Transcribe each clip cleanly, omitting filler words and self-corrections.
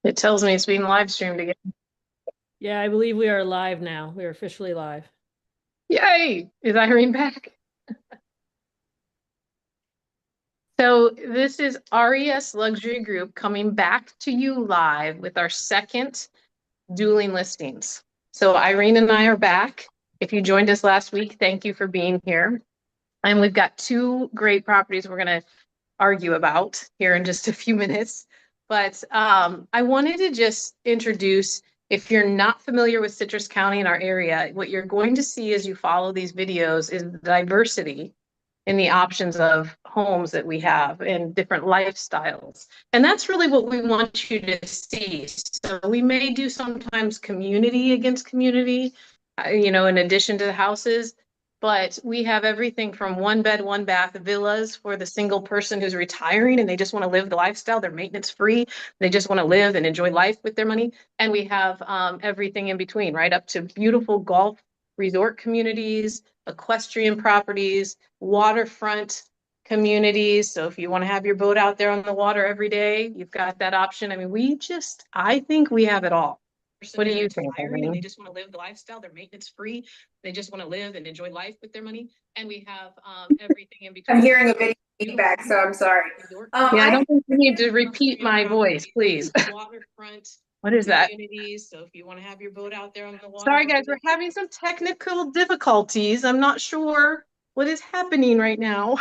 It tells me it's being live streamed again. Yeah, I believe we are live now. We are officially live. Yay! Is Irene back? So this is RES Luxury Group coming back to you live with our second Dueling Listings. So Irene and I are back. If you joined us last week, thank you for being here. And we've got two great properties we're going to argue about here in just a few minutes. But I wanted to just introduce, if you're not familiar with Citrus County in our area, what you're going to see as you follow these videos is the diversity in the options of homes that we have and different lifestyles. And that's really what we want you to see. So we may do sometimes community against community, in addition to the houses, but we have everything from one bed, one bath villas for the single person who's retiring and they just want to live the lifestyle. They're maintenance free. They just want to live and enjoy life with their money. And we have everything in between, right up to beautiful golf resort communities, equestrian properties, waterfront communities. So if you want to have your boat out there on the water every day, you've got that option. I mean, I think we have it all. What do you think? They just want to live the lifestyle. They're maintenance free. They just want to live and enjoy life with their money. And we have everything in between. I'm hearing a bit of feedback, so I'm sorry. I don't think you need to repeat my voice, please. Waterfront. What is that? So if you want to have your boat out there on the water. Sorry, guys, we're having some technical difficulties. I'm not sure what is happening right now.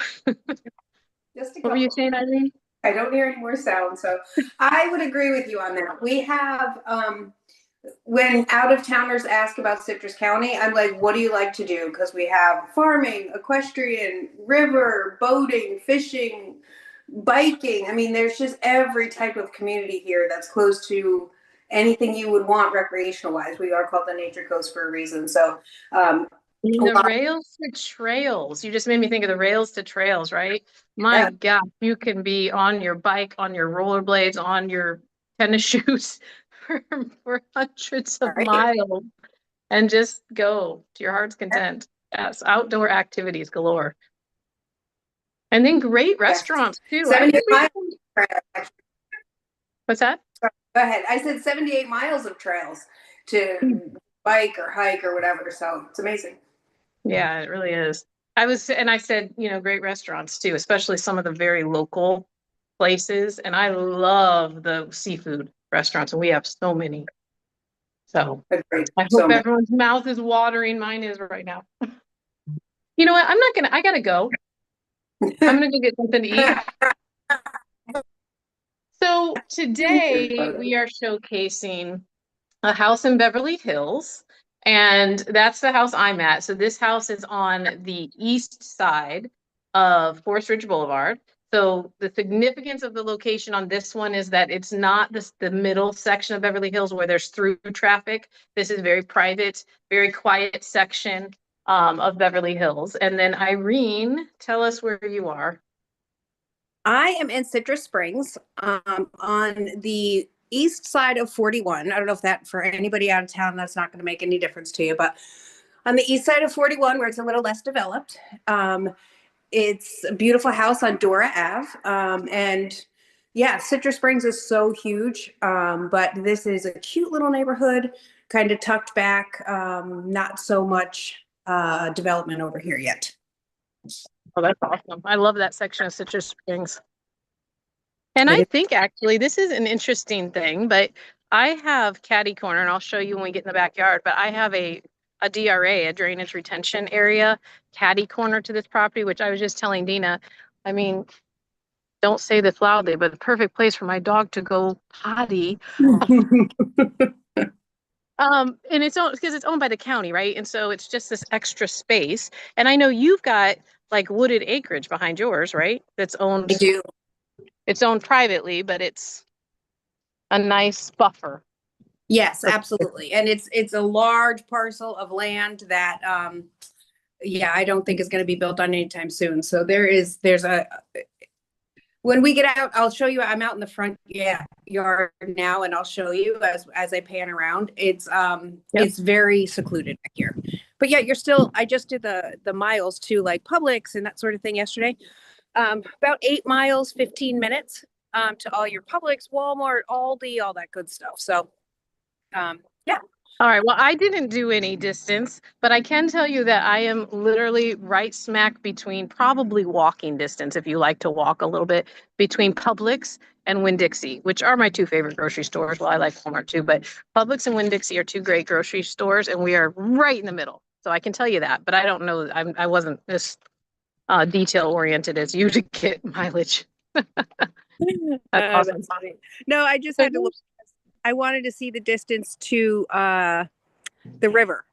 Just what were you saying, Irene? I don't hear any more sound, so I would agree with you on that. We have, when out-of-towners ask about Citrus County, I'm like, what do you like to do? Because we have farming, equestrian, river, boating, fishing, biking. I mean, there's just every type of community here that's close to anything you would want recreational wise. We are called the Nature Coast for a reason. So the rails to trails. You just made me think of the rails to trails, right? My God, you can be on your bike, on your rollerblades, on your tennis shoes for hundreds of miles and just go to your heart's content. Yes, outdoor activities galore. And then great restaurants too. 78 miles. What's that? Go ahead. I said 78 miles of trails to bike or hike or whatever. So it's amazing. Yeah, it really is. I said, great restaurants too, especially some of the very local places. And I love the seafood restaurants, and we have so many. So I hope everyone's mouth is watering. Mine is right now. You know what? I gotta go. I'm gonna go get something to eat. So today we are showcasing a house in Beverly Hills, and that's the house I'm at. So this house is on the east side of Forest Ridge Boulevard. So the significance of the location on this one is that it's not the middle section of Beverly Hills where there's through traffic. This is very private, very quiet section of Beverly Hills. And then Irene, tell us where you are. I am in Citrus Springs on the east side of 41. I don't know if that, for anybody out of town, that's not going to make any difference to you, but on the east side of 41, where it's a little less developed, it's a beautiful house on Dora Ave. And yeah, Citrus Springs is so huge, but this is a cute little neighborhood, kind of tucked back, not so much development over here yet. Oh, that's awesome. I love that section of Citrus Springs. And I think actually this is an interesting thing, but I have catty corner, and I'll show you when we get in the backyard, but I have a DRA, a drainage retention area, catty corner to this property, which I was just telling Dina, I mean, don't say this loudly, but the perfect place for my dog to go potty. And it's owned because it's owned by the county, right? And so it's just this extra space. And I know you've got like wooded acreage behind yours, right? That's owned. I do. It's owned privately, but it's a nice buffer. Yes, absolutely. And it's a large parcel of land that yeah, I don't think is going to be built on anytime soon. So there's when we get out, I'll show you. I'm out in the front yard now, and I'll show you as I pan around. It's it's very secluded back here. But yeah, I just did the miles to like Publix and that sort of thing yesterday. About 8 miles, 15 minutes. to all your Publix, Walmart, Aldi, all that good stuff. So, yeah. All right. Well, I didn't do any distance, but I can tell you that I am literally right smack between probably walking distance, if you like to walk a little bit, between Publix and Winn-Dixie, which are my two favorite grocery stores. Well, I like Walmart too, but Publix and Winn-Dixie are two great grocery stores, and we are right in the middle. So I can tell you that, but I don't know. I wasn't as detail oriented as you to get mileage. That's awesome. That's funny. No, I just had to look. I wanted to see the distance to the river.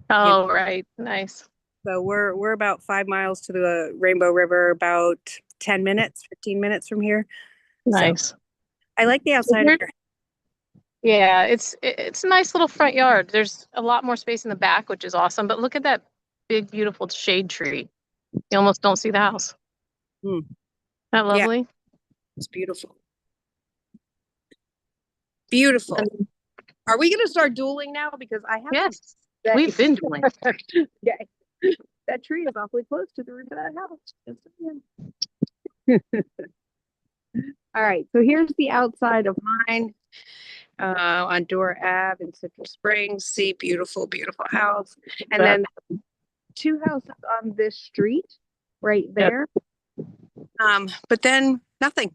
Oh, right. Nice. So we're about 5 miles to the Rainbow River, about 10 minutes, 15 minutes from here. Nice. So I like the outside of your. Yeah, it's a nice little front yard. There's a lot more space in the back, which is awesome. But look at that big, beautiful shade tree. You almost don't see the house. Mm. Isn't that lovely? Yeah, it's beautiful. Beautiful. Are we going to start dueling now? Because I have. Yes, we've been dueling. Yeah. That tree is awfully close to the roof of that house. All right. So here's the outside of mine on Dora Ave in Citrus Springs. See, beautiful, beautiful house. And then 2 houses on this street right there. Yep. But then nothing.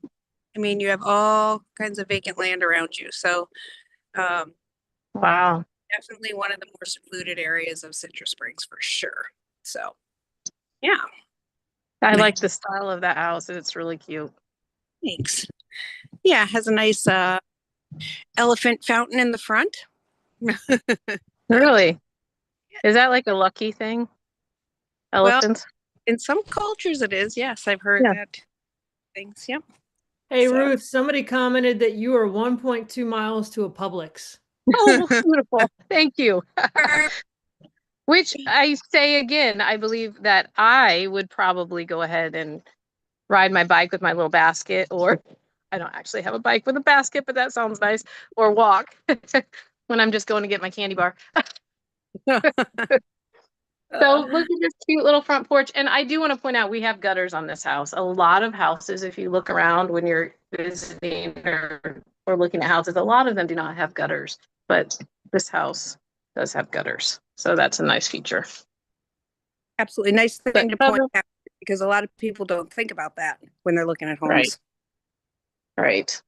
I mean, you have all kinds of vacant land around you. So, wow. Definitely one of the more secluded areas of Citrus Springs for sure. So, yeah. I like the style of that house. It's really cute. Thanks. Yeah, it has a nice elephant fountain in the front. Really? Is that like a lucky thing? Elephants? Well, in some cultures it is. Yes, I've heard that. Things. Yep. Hey, so. Ruth, somebody commented that you are 1.2 miles to a Publix. Oh, beautiful. Thank you. Which I say again, I believe that I would probably go ahead and ride my bike with my little basket, or I don't actually have a bike with a basket, but that sounds nice, or walk when I'm just going to get my candy bar. So look at this cute little front porch. And I do want to point out, we have gutters on this house. A lot of houses, if you look around when you're visiting or looking at houses, a lot of them do not have gutters, but this house does have gutters. So that's a nice feature. Absolutely. Nice thing to point out, because a lot of people don't think about that when they're looking at homes. Right.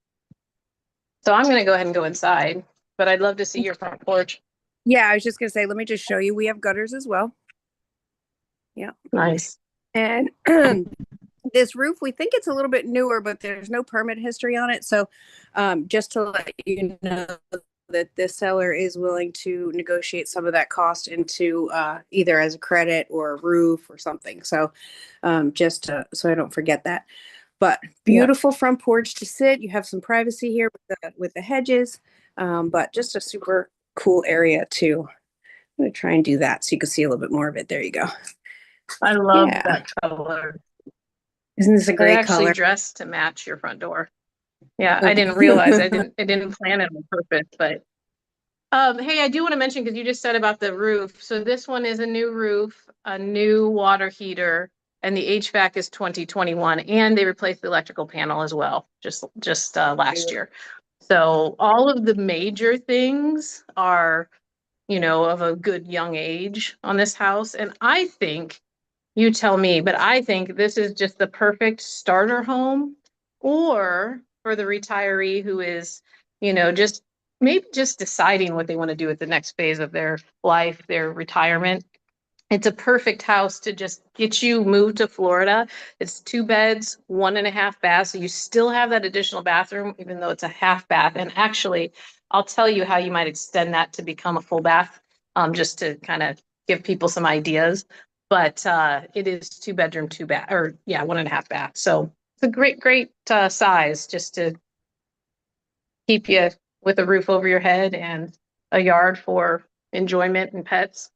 So I'm going to go ahead and go inside, but I'd love to see your front porch. Yeah, I was just going to say, let me just show you. We have gutters as well. Yeah. Nice. And this roof, we think it's a little bit newer, but there's no permit history on it. So just to let you know that this seller is willing to negotiate some of that cost into either as a credit or a roof or something. So just so I don't forget that. But beautiful front porch to sit. You have some privacy here with the hedges, but just a super cool area too. I'm going to try and do that so you can see a little bit more of it. There you go. I love that color. Isn't this a great actually color? Dressed to match your front door. Yeah, I didn't realize I didn't plan it on purpose, but hey, I do want to mention, because you just said about the roof. So this one is a new roof, a new water heater, and the HVAC is 2021, and they replaced the electrical panel as well, just last year. So all of the major things are, of a good young age on this house. And I think, you tell me, but I think this is just the perfect starter home, or for the retiree who is, just deciding what they want to do at the next phase of their life, their retirement. It's a perfect house to just get you moved to Florida. It's 2 beds, 1.5 baths. So you still have that additional bathroom, even though it's a half bath. And actually, I'll tell you how you might extend that to become a full bath, just to kind of give people some ideas. But it is 2 bedroom, 2 bath, or 1.5 bath. So it's a great size, just to keep you with a roof over your head and a yard for enjoyment and pets.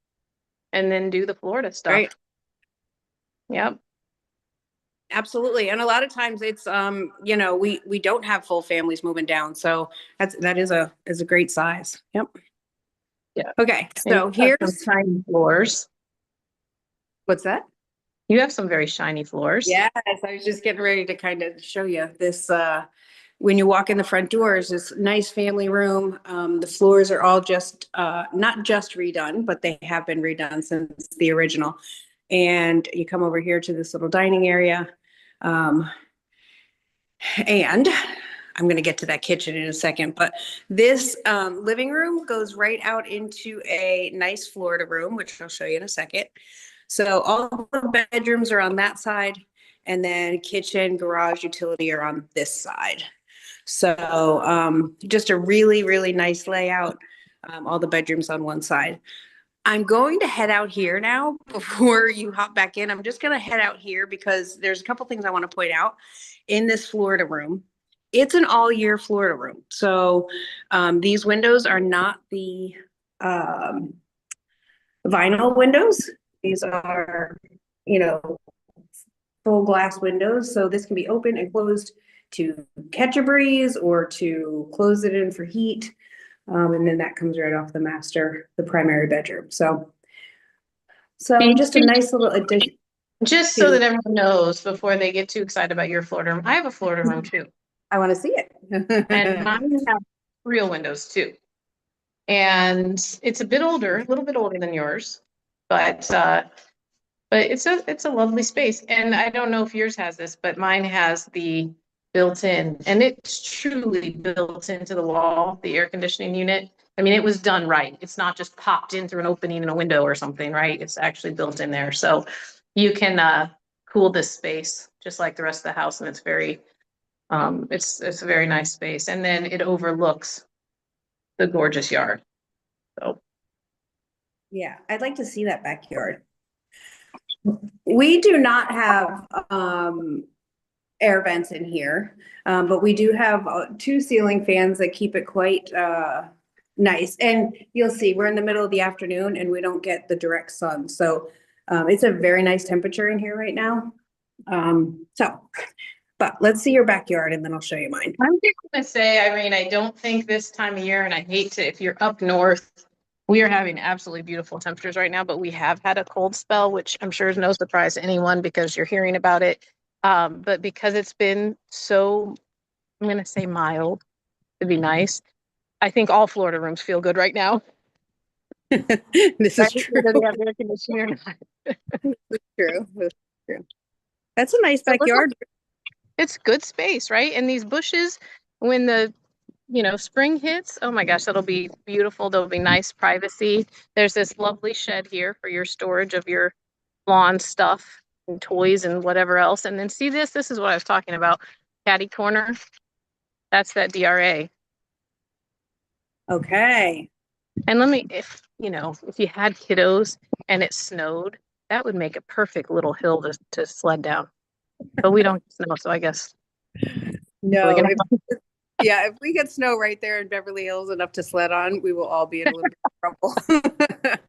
And then do the Florida stuff. Right. Yep. Absolutely. And a lot of times it's we don't have full families moving down. So that is a great size. Yep. Yeah. Okay. So here's tiny floors. What's that? You have some very shiny floors. Yes, I was just getting ready to kind of show you this. When you walk in the front doors, this nice family room. The floors are all just not just redone, but they have been redone since the original. And you come over here to this little dining area. And I'm going to get to that kitchen in a second, but this living room goes right out into a nice Florida room, which I'll show you in a second. So all the bedrooms are on that side, and then kitchen, garage, utility are on this side. So just a really, really nice layout. All the bedrooms on one side. I'm going to head out here now before you hop back in. I'm just going to head out here because there's a couple things I want to point out in this Florida room. It's an all year Florida room. So these windows are not the vinyl windows. These are, you know, full glass windows. So this can be open and closed to catch a breeze or to close it in for heat. And then that comes right off the master, the primary bedroom. So just a nice little addition. Just so that everyone knows before they get too excited about your Florida room, I have a Florida room too. I want to see it. And mine have real windows too. And it's a bit older, a little bit older than yours, but it's a lovely space. And I don't know if yours has this, but mine has the built-in, and it's truly built into the wall, the air conditioning unit. I mean, it was done right. It's not just popped in through an opening in a window or something, right? It's actually built in there. So you can cool this space just like the rest of the house, and it's very it's a very nice space. And then it overlooks the gorgeous yard. So yeah, I'd like to see that backyard. We do not have air vents in here, but we do have 2 ceiling fans that keep it quite nice. And you'll see we're in the middle of the afternoon and we don't get the direct sun. So it's a very nice temperature in here right now. But let's see your backyard and then I'll show you mine. I'm just gonna say, Irene, I don't think this time of year, and I hate to, if you're up north, we are having absolutely beautiful temperatures right now, but we have had a cold spell, which I'm sure is no surprise to anyone because you're hearing about it. But because it's been so, I'm going to say mild to be nice, I think all Florida rooms feel good right now. This is true. Whether they have air conditioning or not. That's true. That's true. That's a nice backyard. It's good space, right? And these bushes, when the spring hits, oh my gosh, that'll be beautiful. There'll be nice privacy. There's this lovely shed here for your storage of your lawn stuff and toys and whatever else. And then see this is what I was talking about. Caddy corner. That's that DRA. Okay. And if you had kiddos and it snowed, that would make a perfect little hill to sled down. But we don't snow, so I guess. No. Yeah, if we get snow right there in Beverly Hills enough to sled on, we will all be in a little bit of trouble.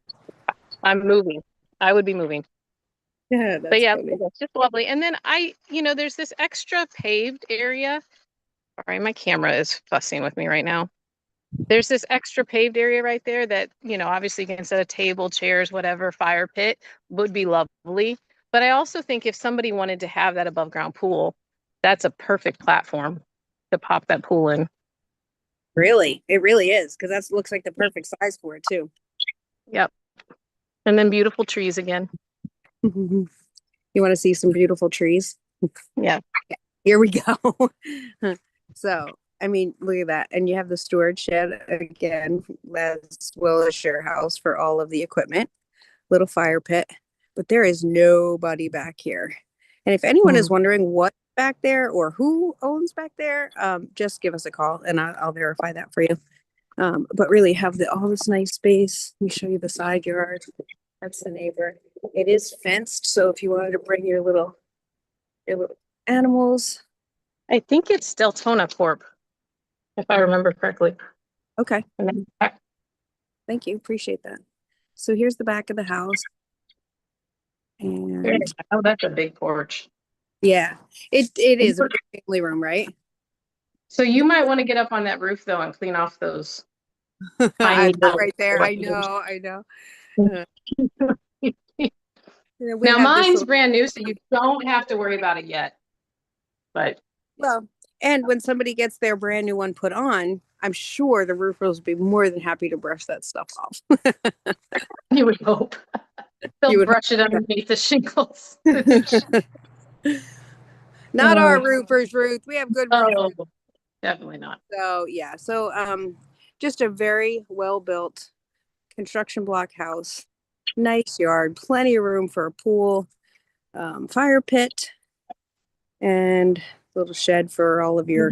I'm moving. I would be moving. Yeah, but yeah, it's just lovely. And then there's this extra paved area. Sorry, my camera is fussing with me right now. There's this extra paved area right there that, obviously you can set a table, chairs, whatever, fire pit would be lovely. But I also think if somebody wanted to have that above ground pool, that's a perfect platform to pop that pool in. Really? It really is, because that looks like the perfect size for it too. Yep. And then beautiful trees again. You want to see some beautiful trees? Yeah. Here we go. So, I mean, look at that. And you have the storage shed again, as well as your house for all of the equipment. Little fire pit. But there is nobody back here. And if anyone is wondering what back there or who owns back there, just give us a call and I'll verify that for you. But really have all this nice space. Let me show you the side yard. That's the neighbor. It is fenced, so if you wanted to bring your little animals. I think it's Deltona Corp, if I remember correctly. Okay. Thank you. Appreciate that. So here's the back of the house. And oh, that's a big porch. Yeah, it is a big family room, right? So you might want to get up on that roof though and clean off those. Right there. I know. We Now have this mine's little, brand new, so you don't have to worry about it yet. But well, and when somebody gets their brand new one put on, I'm sure the roofers will be more than happy to brush that stuff off. you would hope they'll You would brush it underneath the shingles. Not our roofers, Ruth. We have good roofers. Oh, definitely not. So yeah, so just a very well built construction block house, nice yard, plenty of room for a pool, fire pit, and little shed for all of your.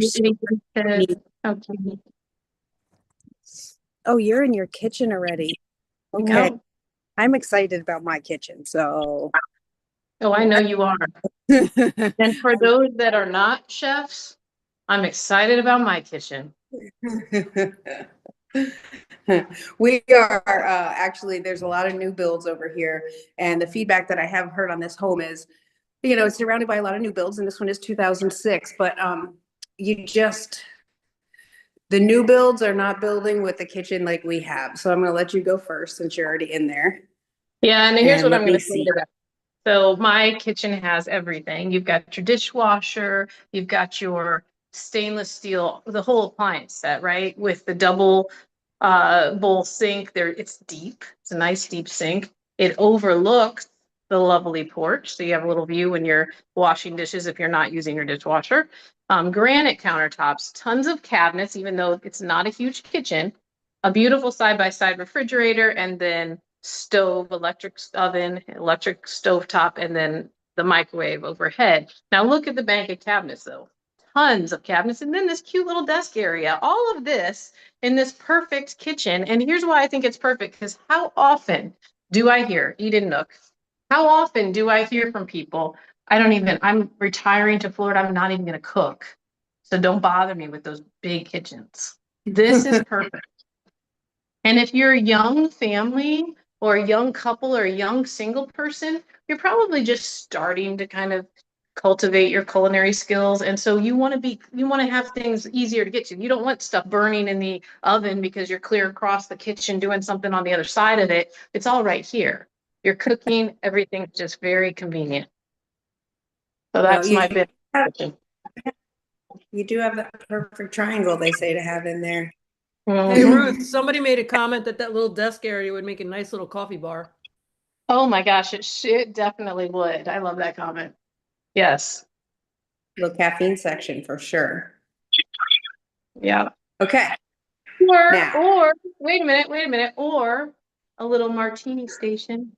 Okay. Oh, you're in your kitchen already. Okay, No. I'm excited about my kitchen. So. Oh, I know you are. And for those that are not chefs, I'm excited about my kitchen. We are actually, there's a lot of new builds over here, and the feedback that I have heard on this home is, it's surrounded by a lot of new builds, and this one is 2006, but the new builds are not building with the kitchen like we have. So I'm going to let you go first since you're already in there. Yeah, and here's And what I'm let going me to say see. to that. So my kitchen has everything. You've got your dishwasher, you've got your stainless steel, the whole appliance set, right? With the double bowl sink there. It's deep. It's a nice deep sink. It overlooks the lovely porch. So you have a little view when you're washing dishes if you're not using your dishwasher. Granite countertops, tons of cabinets, even though it's not a huge kitchen, a beautiful side-by-side refrigerator, and then stove, electric oven, electric stovetop, and then the microwave overhead. Now look at the bank of cabinets though. Tons of cabinets, and then this cute little desk area. All of this in this perfect kitchen. And here's why I think it's perfect, because how often do I hear, Eden Nook, how often do I hear from people, I'm retiring to Florida, I'm not even going to cook. So don't bother me with those big kitchens. This is perfect. And if you're a young family or a young couple or a young single person, you're probably just starting to kind of cultivate your culinary skills. And so you want to have things easier to get to. You don't want stuff burning in the oven because you're clear across the kitchen doing something on the other side of it. It's all right here. You're cooking, everything's just very convenient. So that's my bit. You do have that perfect triangle they say to have in there. Hey, Ruth, somebody made a comment that little desk area would make a nice little coffee bar. Oh my gosh, it definitely would. I love that comment. Yes. The caffeine section for sure. Yeah. Okay. Or wait a minute, or a little martini station,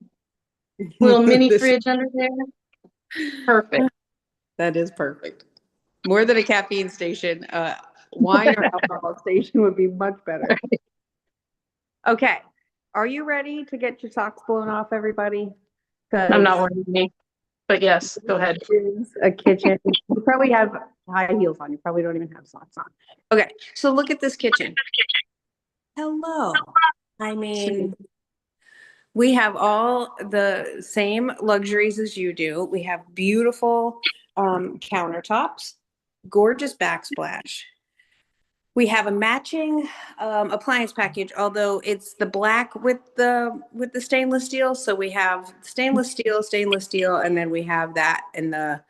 little mini fridge under there. Perfect. That is perfect. More than a caffeine station, wine or alcohol station would be much better. Okay. Are you ready to get your socks blown off, everybody? I'm not wearing me, but yes, go ahead. Is a kitchen. You probably have high heels on. You probably don't even have socks on. Okay. So look at this kitchen. Hello. I mean, we have all the same luxuries as you do. We have beautiful countertops, gorgeous backsplash. We have a matching appliance package, although it's the black with the stainless steel. So we have stainless steel, and then we have that in the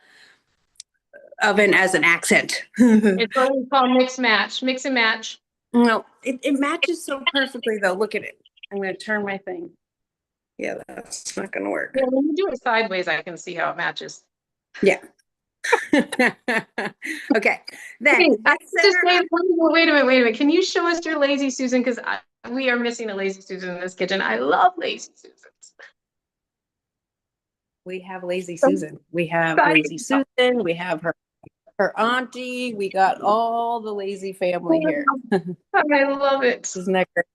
oven as an accent. It's what we call mix and match. No, it matches so perfectly though. Look at it. I'm going to turn my thing. Yeah, that's not going to work. Yeah, when you do it sideways, I can see how it matches. Yeah. Okay. Then wait a minute. Can you show us your Lazy Susan? Because we are missing a Lazy Susan in this kitchen. I love Lazy Susans. We have Lazy Susan. We have Lazy Susan. We have her auntie. We got all the lazy family here. I love it. Isn't that great?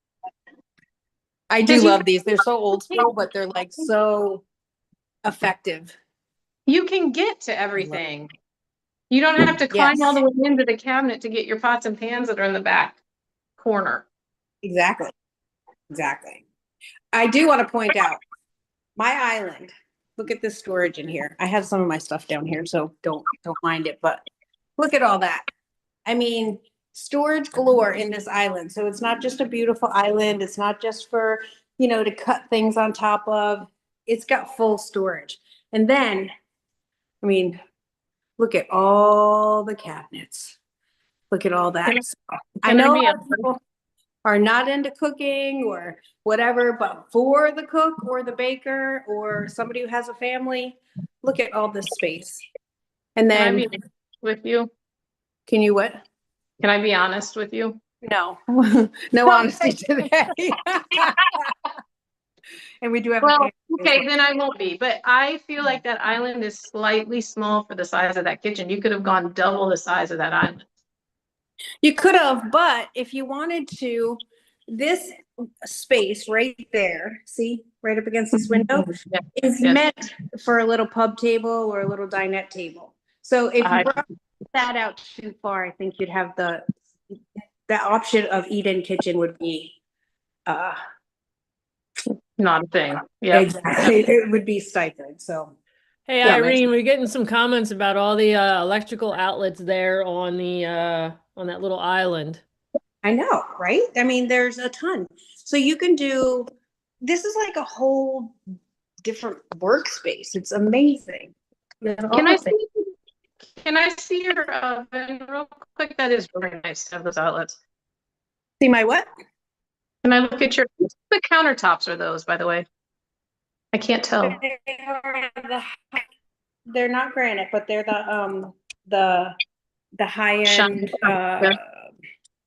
I do love these. They're so old school, but they're like so effective. You can get to everything. You don't have to climb all the way into the cabinet to get your pots and pans that are in the back corner. Exactly. I do want to point out my island. Look at this storage in here. I have some of my stuff down here, so don't mind it. But look at all that. I mean, storage galore in this island. So it's not just a beautiful island. It's not just for, to cut things on top of. it's got full storage. And then, I mean, look at all the cabinets. Look at all that. I know a lot of people are not into cooking or whatever, but for the cook or the baker or somebody who has a family, look at all this space. And Can I then, be honest with you? can you what? Can I be honest with you? No, no honesty today. And we do have. Well, okay, then I won't be, but I feel like that island is slightly small for the size of that kitchen. You could have gone double the size of that island. You could have, but if you wanted to, this space right there, see, right up against this window, Yeah, is yes. meant for a little pub table or a little dinette table. So if you brought that out too far, I think you'd have the option of eat-in kitchen would be Not a thing. Yeah. exactly. It would be stifled. So Hey, Yeah, Irene, we're getting some comments about all the electrical outlets there on the on that little island. I know, right? I mean, there's a ton. So you can do, this is like a whole different workspace. It's amazing. Can I see your oven real quick? That is really nice to have those outlets. See my what? Can I look at the countertops are those, by the way? I can't tell. They're not granite, but they're the high end Shiny.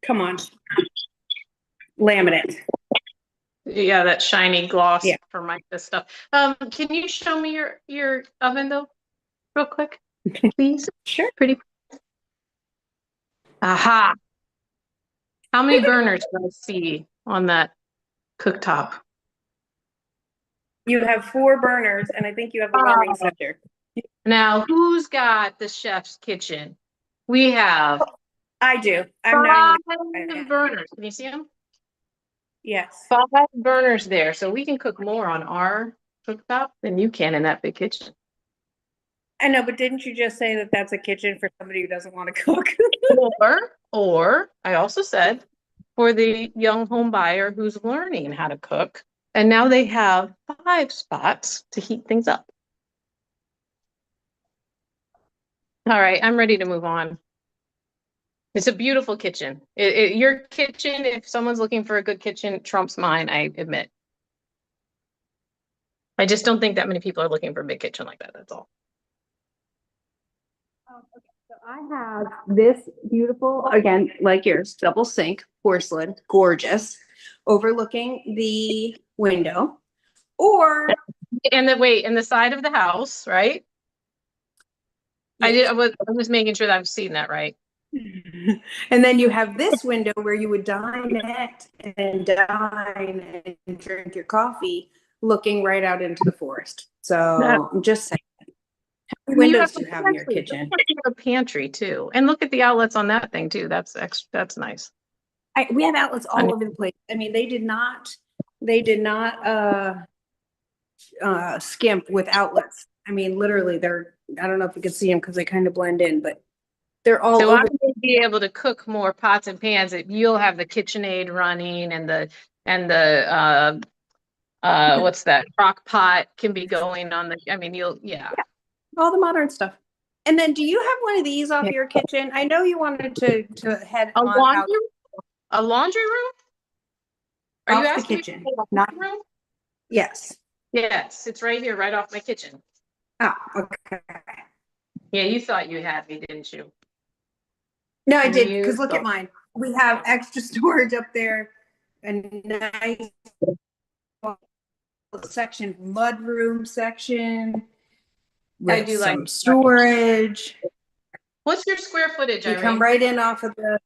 come on. Laminate. Yeah, that shiny gloss Yeah. for my this stuff. Can you show me your oven though, real quick, please? Sure. Pretty. Aha. How many burners do I see on that cooktop? You have 4 burners, and I think you have the warming center. Now, who's got the chef's kitchen? We have I do. I'm not 5 burners. Can you see them? Yes. 5 burners there, so we can cook more on our cooktop than you can in that big kitchen. I know, but didn't you just say that that's a kitchen for somebody who doesn't want to cook? Or I also said for the young home buyer who's learning how to cook, and now they have 5 spots to heat things up. All right, I'm ready to move on. It's a beautiful kitchen. Your kitchen, if someone's looking for a good kitchen, trumps mine, I admit. I just don't think that many people are looking for a big kitchen like that, that's all. Okay, so I have this beautiful, again, like yours, double sink, porcelain, gorgeous, overlooking the window. Or And the side of the house, right? yes. I was making sure that I've seen that right. And then you have this window where you would dine at and dine and drink your coffee, looking right out into the forest. So I'm just saying, how many windows do you have in your kitchen? A pantry too, and look at the outlets on that thing too. That's nice. We have outlets all over the place. I mean, they did not skimp with outlets. I mean, literally, I don't know if you can see them because they kind of blend in, but they're all So over. I'm going to be able to cook more pots and pans. You'll have the KitchenAid running, and the what's that, crock pot can be going on the, I mean, yeah. All the modern stuff. And then do you have one of these off your kitchen? I know you wanted to head A on laundry, out a laundry room? Are off you the asking kitchen. me for a Not laundry room? yes. Yes, it's right here, right off my kitchen. Oh, okay. Yeah, you thought you had me, didn't you? No, I did, You because look at thought- mine. We have extra storage up there, a nice section, mudroom section. I With do like some storage. What's your square footage, You Irene? come right in off of the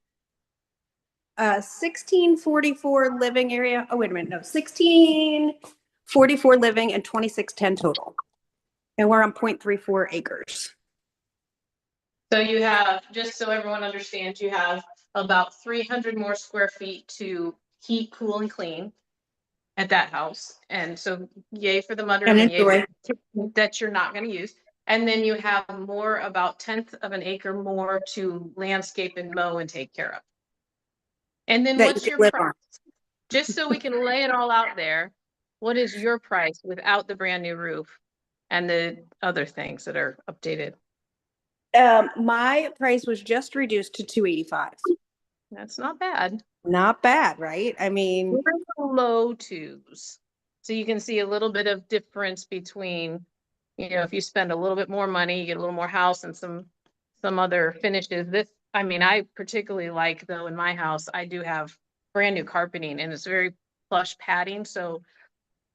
1644 living area. Oh, wait a minute. No, 1644 living and 2610 total. And we're on 0.34 acres. So you have, just so everyone understands, you have about 300 more square feet to heat, cool, and clean at that house. And so yay for the mudroom, And and yay for enjoy. the kitchen that you're not going to use. And then you have more, about 1/10 of an acre more to landscape and mow and take care of. And then That what's you your live price? on. Just so we can lay it all out there. what is your price without the brand new roof and the other things that are updated? My price was just reduced to 285. That's not bad. Not bad, right? I mean, We're in the low twos. So you can see a little bit of difference between, you know, if you spend a little bit more money, you get a little more house and some other finishes. This, I mean, I particularly like, though, in my house, I do have brand new carpeting and it's very plush padding. So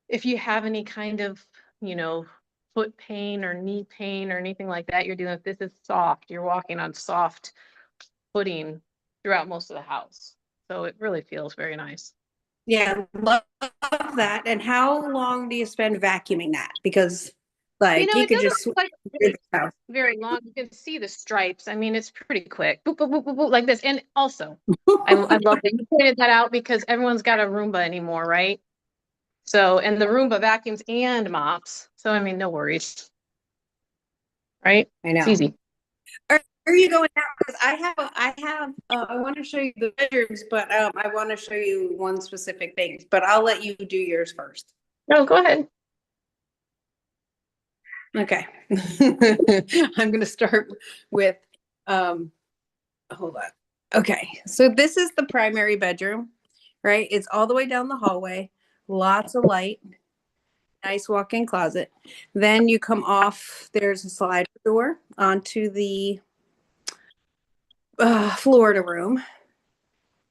if you have any kind of, you know, foot pain or knee pain or anything like that, you're dealing with, this is soft. You're walking on soft footing throughout most of the house. So it really feels very nice. yeah, love that. And how long do you spend vacuuming that? Because You know, you it could doesn't just look like very, very long. You can see the stripes. I mean, it's pretty quick. Boop, boop, boop, boop, boop, like this. And also, I love that you pointed that out because everyone's got a Roomba anymore, right? So, and the Roomba vacuums and mops. So, I mean, no worries. Right? I know. It's easy. Are you going now? Because I want to show you the bedrooms, but I want to show you one specific thing, but I'll let you do yours first. No, go ahead. Okay. I'm going to start with, hold on. Okay. So this is the primary bedroom, right? It's all the way down the hallway, lots of light, nice walk-in closet. Then you come off, there's a slide door onto the Florida room.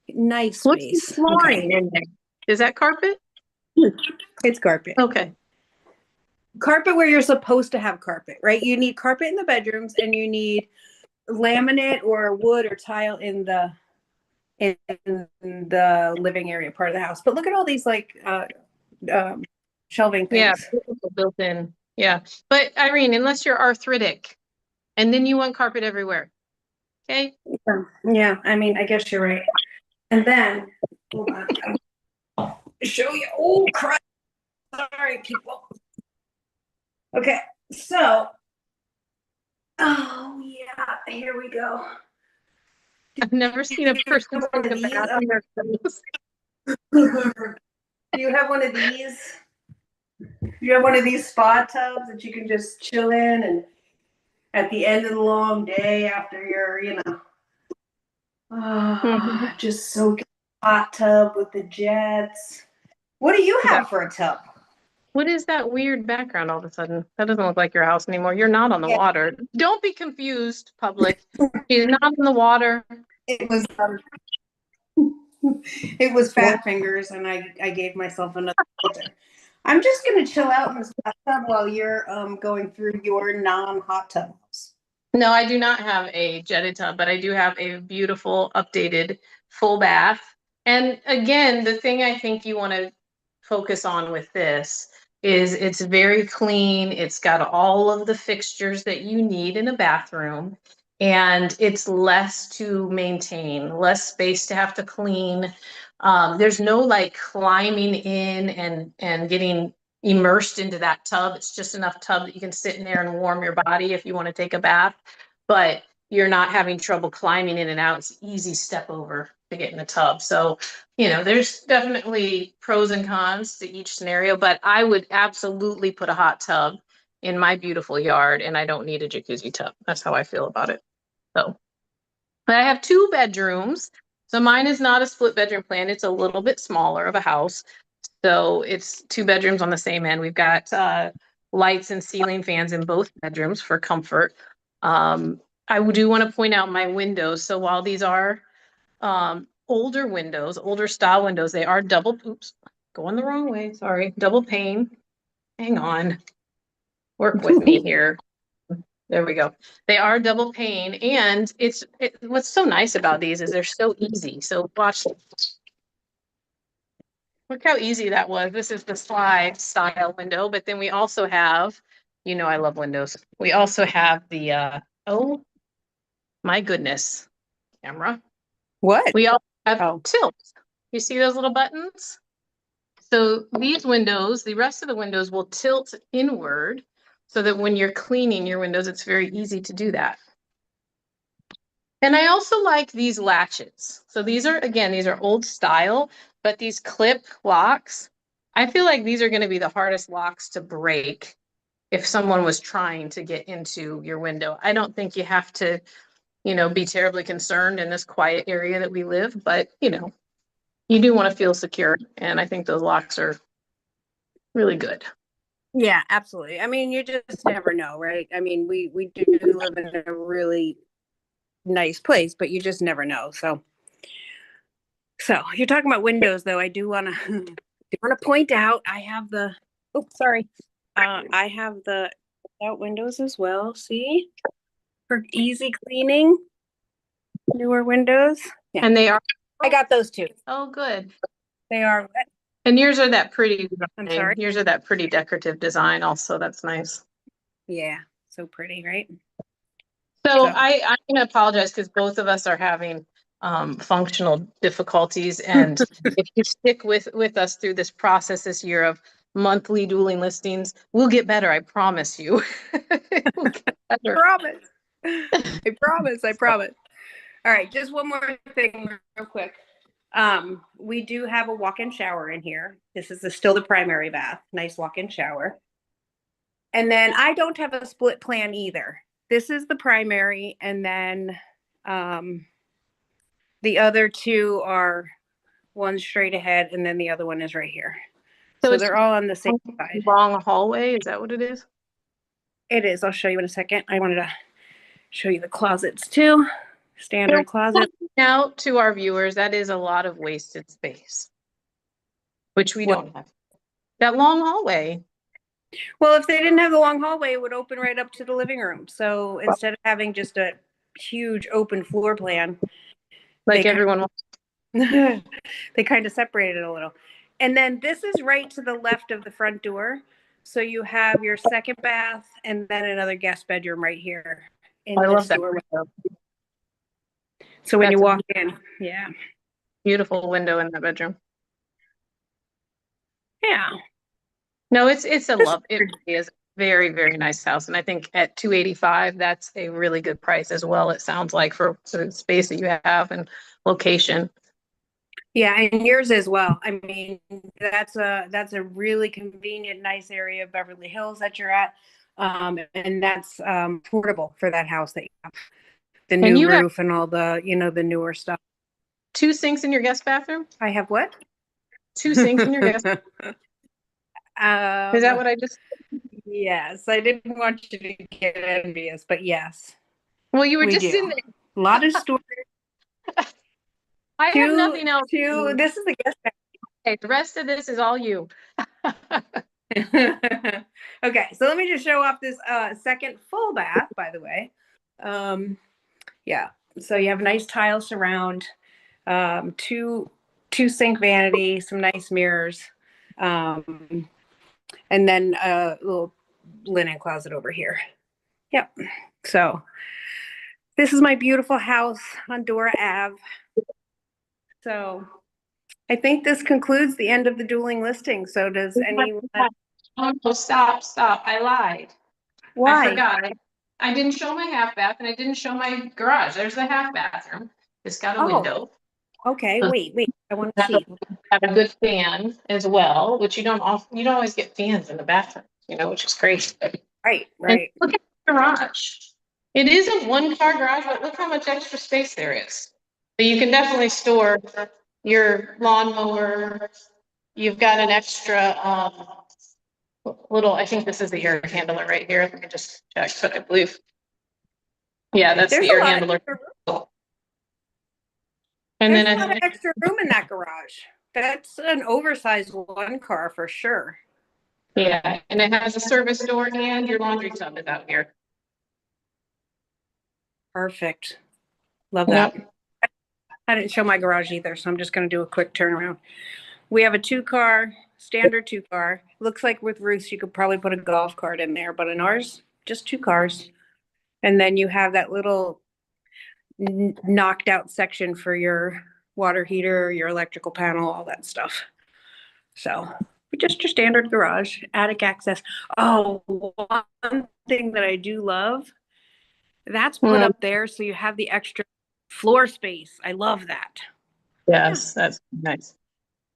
Nice What's the space. flooring in there? Is that carpet? It's carpet. Okay. Carpet where you're supposed to have carpet, right? You need carpet in the bedrooms and you need laminate or wood or tile in the living area part of the house. But look at all these like shelving Yeah, things. built in. Yeah. But Irene, unless you're arthritic and then you want carpet everywhere. Okay. Yeah, I mean, I guess you're right. And then, hold on, I'll show you. Oh, crap. Sorry, people. Okay, so, oh, yeah, here we go. I've never seen a person take a bath on their clothes. Do you have one of these? You have one of these spa tubs that you can just chill in and at the end of the long day after you're, just soak in the hot tub with the jets. What do you have for a tub? What is that weird background all of a sudden? That doesn't look like your house anymore. You're not on the water. Don't be confused, public. She's not in the water. It was fat fingers, and I gave myself another filter. I'm just gonna chill out in this bathtub while you're going through your non-hot tub house. No, I do not have a jetted tub, but I do have a beautiful updated full bath. And again, the thing I think you want to focus on with this is it's very clean. It's got all of the fixtures that you need in a bathroom, and it's less to maintain, less space to have to clean. There's no like climbing in and getting immersed into that tub. It's just enough tub that you can sit in there and warm your body if you want to take a bath, but you're not having trouble climbing in and out. It's an easy step over to get in the tub. So, there's definitely pros and cons to each scenario, but I would absolutely put a hot tub in my beautiful yard, and I don't need a jacuzzi tub. That's how I feel about it. So, but I have 2 bedrooms. So mine is not a split bedroom plan. It's a little bit smaller of a house. So it's 2 bedrooms on the same end. We've got lights and ceiling fans in both bedrooms for comfort. I do want to point out my windows. So while these are older windows, older style windows, they are double, oops, going the wrong way, sorry, double pane. Hang on, work with me here. There we go. They are double pane, and what's so nice about these is they're so easy. So watch. Look how easy that was. This is the slide style window, but then we also have, I love windows. We also have the, oh my goodness, camera. What? We also have tilt. You see those little buttons? So these windows, the rest of the windows will tilt inward so that when you're cleaning your windows, it's very easy to do that. And I also like these latches. So these are old style, but these clip locks, I feel like these are going to be the hardest locks to break if someone was trying to get into your window. I don't think you have to, be terribly concerned in this quiet area that we live, but you do want to feel secure. And I think those locks are really good. Yeah, absolutely. I mean, you just never know, right? I mean, we do live in a really nice place, but you just never know. So you're talking about windows, though. I do want to point out I have the. Oh, sorry. I have the out windows as well. See, for easy cleaning, newer windows. Yeah, And they are. I got those too. Oh, good. They are wet. And yours are that pretty. I'm sorry. Yours are that pretty decorative design. Also, that's nice. Yeah, so pretty, right? So I'm going to apologize because both of us are having functional difficulties. And if you stick with us through this process this year of monthly dueling listings, we'll get better. I promise you. We'll get better. Promise. I promise. I promise. All right, just one more thing real quick. We do have a walk-in shower in here. This is still the primary bath. Nice walk-in shower. And then I don't have a split plan either. This is the primary, and then the other two are one straight ahead, and then the other one is right here. So they're all on the same side. Long hallway, is that what it is? It is. I'll show you in a second. I wanted to show you the closets too. Standard closet. Now, to our viewers, that is a lot of wasted space, which we don't have. That long hallway. Well, if they didn't have the long hallway, it would open right up to the living room. So instead of having just a huge open floor plan, like everyone wants. They kind of separated it a little. And then this is right to the left of the front door. So you have your second bath and then another guest bedroom right here in this door. So when you walk in, yeah. Beautiful window in the bedroom. Yeah. No, it's a love. It really is a very, very nice house. And I think at $285, that's a really good price as well. It sounds like for the space that you have and location. Yeah, and yours as well. I mean, that's a really convenient, nice area of Beverly Hills that you're at. And that's affordable for that house that you have. The new roof and all the, the newer stuff. 2 sinks in your guest bathroom? I have what? 2 sinks in your guest bathroom. Is that what I just? Yes, I didn't want you to get envious, but yes. Well, you were just in there. A lot of storage. I have nothing else. This is the guest bathroom. Okay, the rest of this is all you. Okay, so let me just show off this second full bath, by the way. Yeah, so you have nice tile surround, two sink vanity, some nice mirrors, and then a little linen closet over here. Yep. So this is my beautiful house on Dora Ave. So I think this concludes the end of the dueling listing. So does anyone? Oh, stop. I lied. Why? I forgot. I didn't show my half bath and I didn't show my garage. There's the half bathroom. It's got a window. Okay, wait. I want to see. Have a good fan as well, which you don't always get fans in the bathroom, which is crazy. Right. And look at the garage. It is a 1-car garage, but look how much extra space there is. So you can definitely store your lawnmower. You've got an extra I think this is the air handler right here. Let me just check, but I believe. Yeah, that's the air handler. And There's a lot of extra room in that garage. That's an oversized 1-car for sure. Yeah, and it has a service door and your laundry tub is out here. Perfect. Love that. Yep. I didn't show my garage either, so I'm just going to do a quick turnaround. We have a 2-car, standard 2-car. Looks like with Ruth's, you could probably put a golf cart in there, but in ours, just 2 cars. And then you have that little knocked out section for your water heater, your electrical panel, all that stuff. So just your standard garage, attic access. Oh, one thing that I do love, that's put up there so you have the extra floor space. I love that. Yes, that's nice.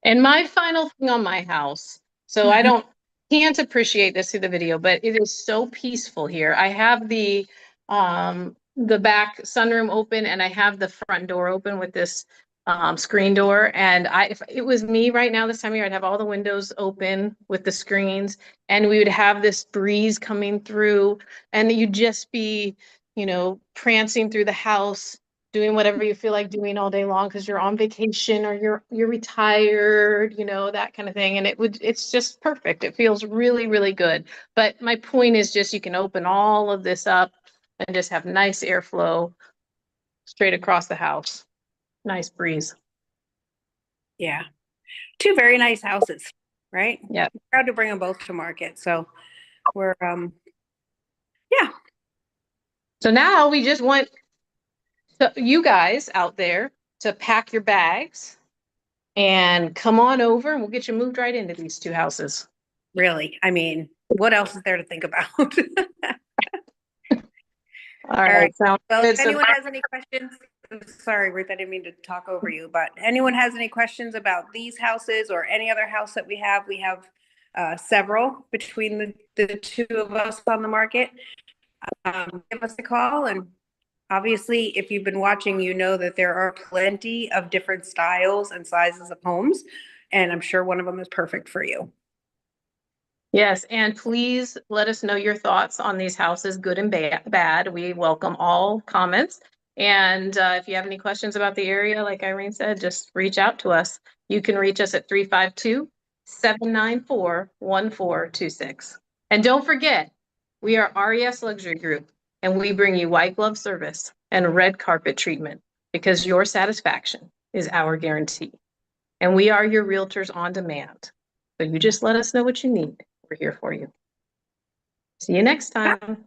And my final thing on my house, So I can't appreciate this through the video, but it is so peaceful here. I have the back sunroom open and I have the front door open with this screen door. And if it was me right now this time of year, I'd have all the windows open with the screens and we would have this breeze coming through and you'd just be, you know, prancing through the house, doing whatever you feel like doing all day long because you're on vacation or you're retired, you know, that kind of thing. And it's just perfect. It feels really, really good. But my point is just you can open all of this up and just have nice airflow straight across the house. Nice breeze. Yeah. Two very nice houses, right? Yeah. Proud to bring them both to market. So we're, yeah. So now we just want you guys out there to pack your bags and come on over and we'll get you moved right into these two houses. Really. I mean, what else is there to think about? All right. Sounds Well, good. if anyone has any questions, sorry, Ruth, I didn't mean to talk over you, but anyone has any questions about these houses or any other house that we have several between the two of us on the market. Give us a call. And obviously, if you've been watching, you know that there are plenty of different styles and sizes of homes. And I'm sure one of them is perfect for you. Yes, and please let us know your thoughts on these houses, good and bad. We welcome all comments. And if you have any questions about the area, like Irene said, just reach out to us. You can reach us at 352-794-1426. And don't forget, we are RES Luxury Group, and we bring you white glove service and red carpet treatment because your satisfaction is our guarantee. And we are your realtors on demand. So you just let us know what you need. We're here for you. See you next time.